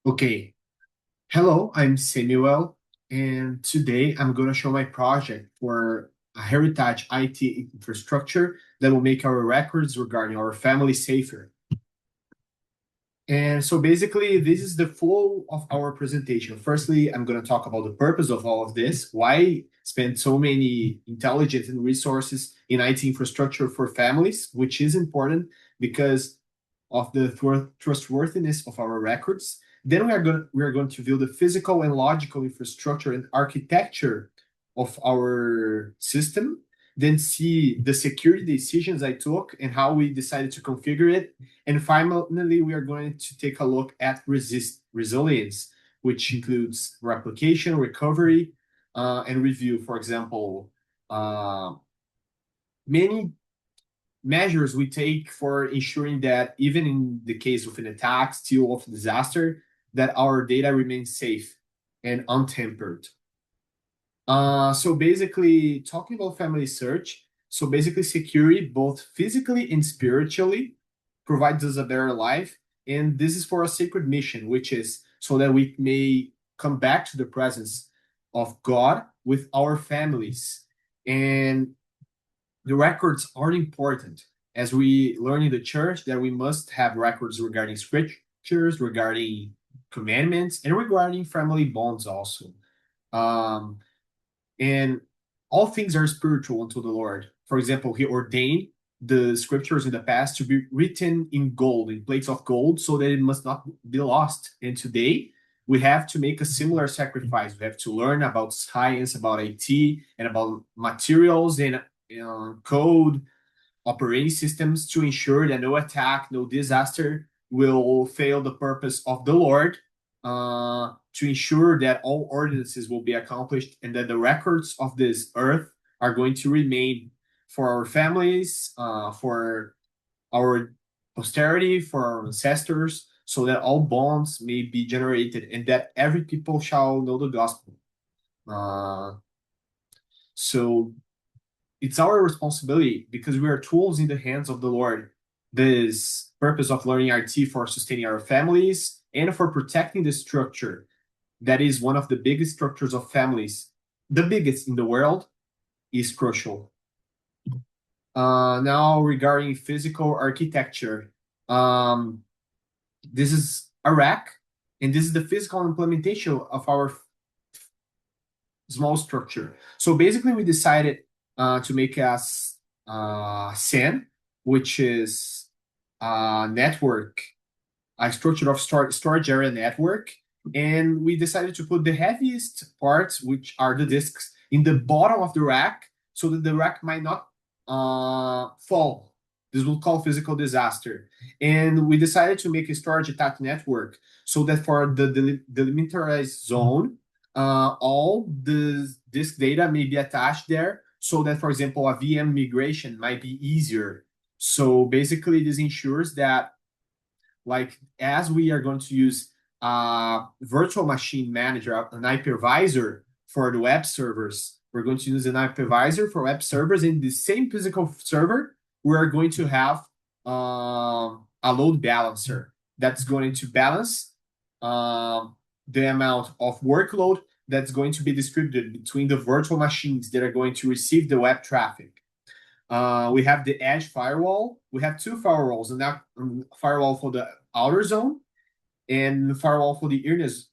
Okay, hello, I'm Samuel, and today I'm going to show my project for a heritage IT infrastructure that will make our records regarding our family safer. And so basically, this is the flow of our presentation. Firstly, I'm going to talk about the purpose of all of this, why spend so many intelligence and resources in IT infrastructure for families, which is important because of the trustworthiness of our records. Then we are going to view the physical and logical infrastructure and architecture of our system. Then see the security decisions I took and how we decided to configure it. And finally, we are going to take a look at resilience, which includes replication, recovery, and review. For example, many measures we take for ensuring that even in the case of an attack, still of disaster, that our data remains safe and untampered. So basically, talking about family search, so basically security, both physically and spiritually, provides us a better life. And this is for a sacred mission, which is so that we may come back to the presence of God with our families. And the records are important as we learn in the church that we must have records regarding scriptures, regarding commandments, and regarding family bonds also. Um, and all things are spiritual unto the Lord. For example, he ordained the scriptures in the past to be written in gold, in plates of gold, so that it must not be lost. And today, we have to make a similar sacrifice. We have to learn about science, about IT, and about materials and code, operating systems to ensure that no attack, no disaster will fail the purpose of the Lord, to ensure that all ordinances will be accomplished and that the records of this earth are going to remain for our families, for our posterity, for our ancestors, so that all bonds may be generated and that every people shall know the gospel. Uh, so it's our responsibility because we are tools in the hands of the Lord. This purpose of learning IT for sustaining our families and for protecting the structure that is one of the biggest structures of families, the biggest in the world, is crucial. Now, regarding physical architecture, um, this is a rack, and this is the physical implementation of our small structure. So basically, we decided to make a SAN, which is a network, a structure of storage area network. And we decided to put the heaviest parts, which are the disks, in the bottom of the rack so that the rack might not fall. This will call physical disaster. And we decided to make a storage attack network so that for the delimitarized zone, all the disk data may be attached there so that, for example, a VM migration might be easier. So basically, this ensures that, like, as we are going to use a virtual machine manager, an hypervisor for the web servers, we're going to use an hypervisor for web servers. In the same physical server, we're going to have a load balancer that's going to balance the amount of workload that's going to be distributed between the virtual machines that are going to receive the web traffic. We have the edge firewall. We have two firewalls, and that firewall for the outer zone and the firewall for the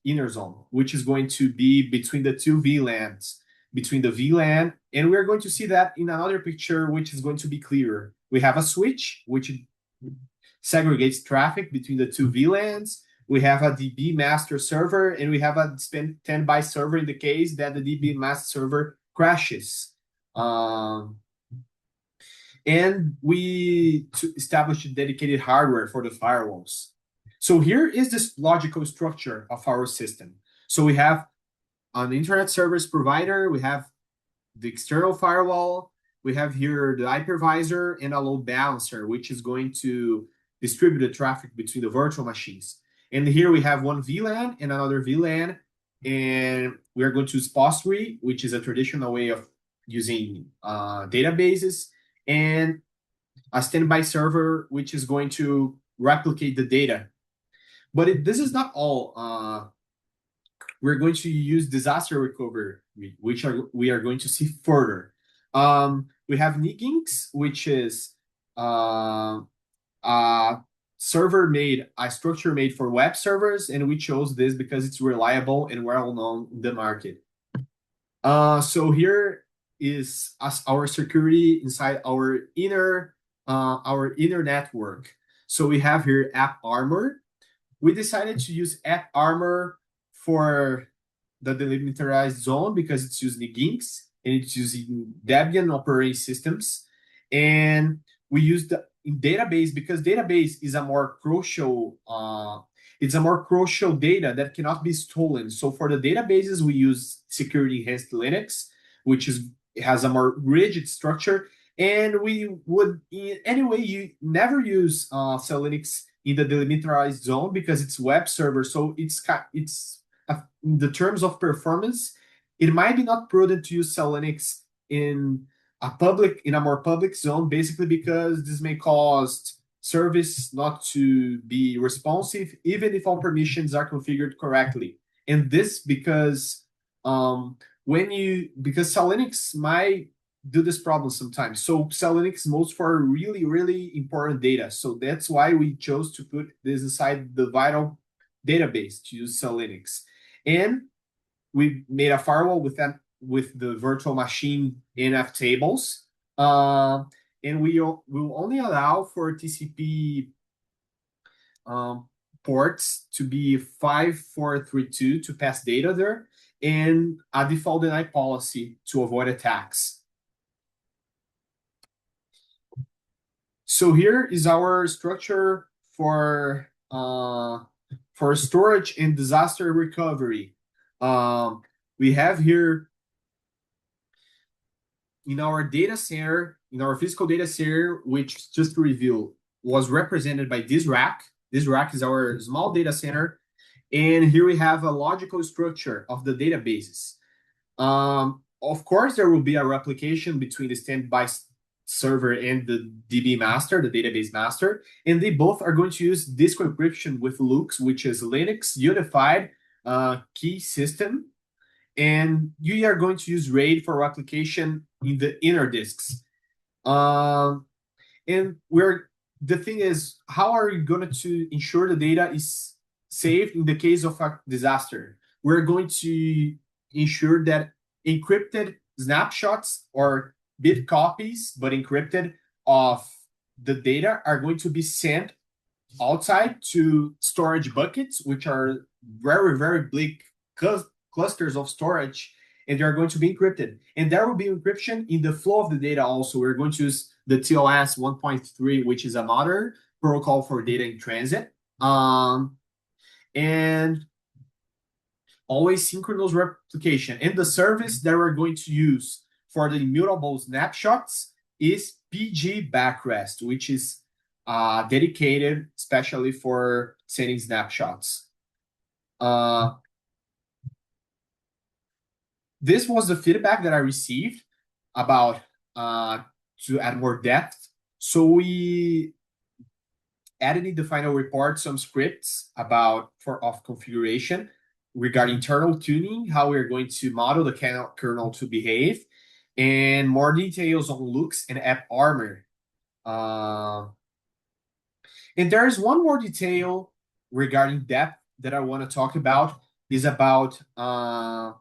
inner zone, which is going to be between the two VLANs, between the VLAN, and we're going to see that in another picture, which is going to be clearer. We have a switch, which segregates traffic between the two VLANs. We have a DB master server, and we have a standby server in the case that the DB master server crashes. And we established dedicated hardware for the firewalls. So here is this logical structure of our system. So we have an internet service provider, we have the external firewall, we have here the hypervisor and a load balancer, which is going to distribute the traffic between the virtual machines. And here we have one VLAN and another VLAN, and we are going to use POS3, which is a traditional way of using databases, and a standby server, which is going to replicate the data. But this is not all. We're going to use disaster recovery, which we are going to see further. We have Nginx, which is a a structure made for web servers, and we chose this because it's reliable and well known in the market. So here is our security inside our inner network. So we have here AppArmor. We decided to use AppArmor for the demilitarized zone because it's using Nginx and it's using Debian operating systems. And we use the in database because database is a more crucial it's a more crucial data that cannot be stolen. So for the databases, we use security enhanced Linux, which has a more rigid structure. And we would, anyway, you never use Linux in the demilitarized zone because it's web server. So in the terms of performance, it might be not prudent to use Linux in a more public zone, basically because this may cause service not to be responsive, even if all permissions are configured correctly. And this because because Linux might do this problem sometimes. So Linux is most for really, really important data. So that's why we chose to put this inside the vital database to use Linux. And we made a firewall with the virtual machine NF tables. And we will only allow for TCP ports to be 5432 to pass data there, and a default deny policy to avoid attacks. So here is our structure for storage and disaster recovery. We have here in our data center, in our physical data center, which just to review was represented by this rack. This rack is our small data center. And here we have a logical structure of the databases. Of course, there will be a replication between the standby server and the DB master, the database master, and they both are going to use disk encryption with LUKS, which is Linux Unified Key System. And you are going to use RAID for replication in the inner disks. And the thing is, how are you going to ensure the data is saved in the case of a disaster? We're going to ensure that encrypted snapshots or bit copies, but encrypted, of the data are going to be sent outside to storage buckets, which are very, very big clusters of storage, and they are going to be encrypted. And there will be encryption in the flow of the data also. We're going to use the TLS 1.3, which is a modern protocol for data in transit. And always synchronous replication. And the service that we're going to use for the immutable snapshots is PG Backrest, which is dedicated especially for sending snapshots. This was the feedback that I received about to add more depth. So we added in the final report some scripts of configuration regarding internal tuning, how we're going to model the kernel to behave, and more details on LUKS and AppArmor. And there's one more detail regarding depth that I want to talk about, is about the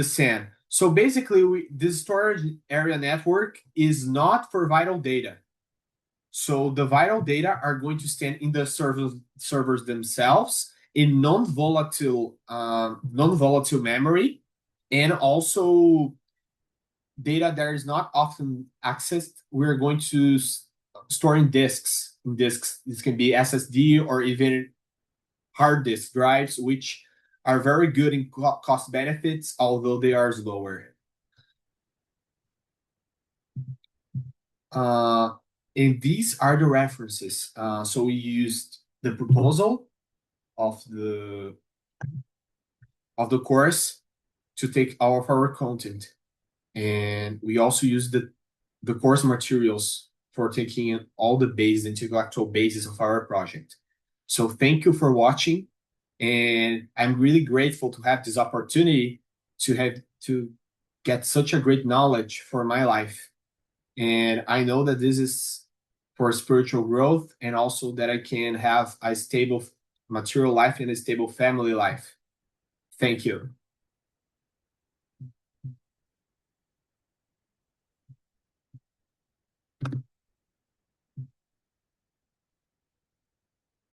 SAN. So basically, this storage area network is not for vital data. So the vital data are going to stand in the servers themselves in non-volatile memory, and also data that is not often accessed. We're going to store in disks. This can be SSD or even hard disk drives, which are very good in cost benefits, although they are slower. And these are the references. So we used the proposal of the course to take all of our content, and we also used the course materials for taking all the bases, intellectual basis of our project. So thank you for watching, and I'm really grateful to have this opportunity to get such a great knowledge for my life. And I know that this is for spiritual growth, and also that I can have a stable material life and a stable family life. Thank you.